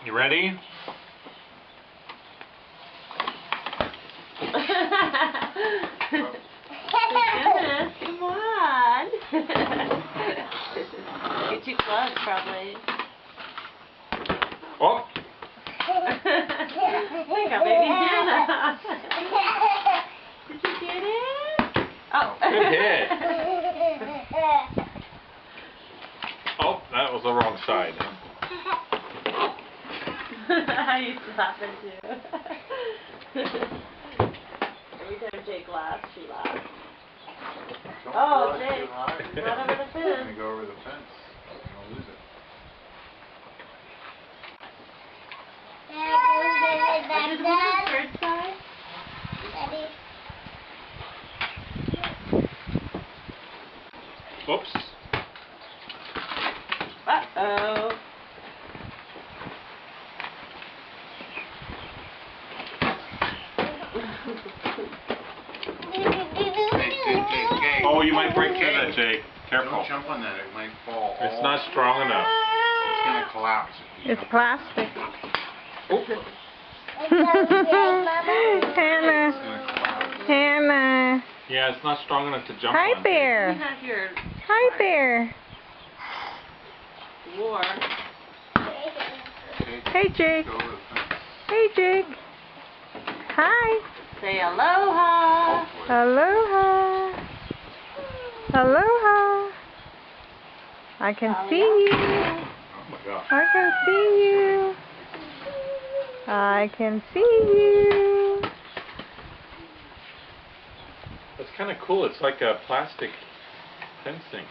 You ready? Goodness, come on. Get too close, probably. Oh! Look how baby Hannah. Did you get it? Oh. Good hit. Oh, that was the wrong side. I used to laugh too. Every time Jake laughs, she laughs. Oh, Jake, run over the I'm fence. going to go over the fence. I'll lose it. Is it the third side? Whoops. Uh-oh. Oh, you might break through that, Jake. Careful. Don't jump on that, it might fall. It's not strong enough. It's going to collapse. If you It's jump. plastic. Oh. Hannah. It's going to collapse. Hannah. Yeah, it's not strong enough to jump Hi, on. Bear. You have your Hi, Bear. war. Hey, Jake. Go over the fence. Hey, Jake. Hi. Say aloha. Hopefully. Aloha. Aloha. I can see you. Oh my gosh. I can see you. I can see you. That's kind of cool. It's like a plastic fencing.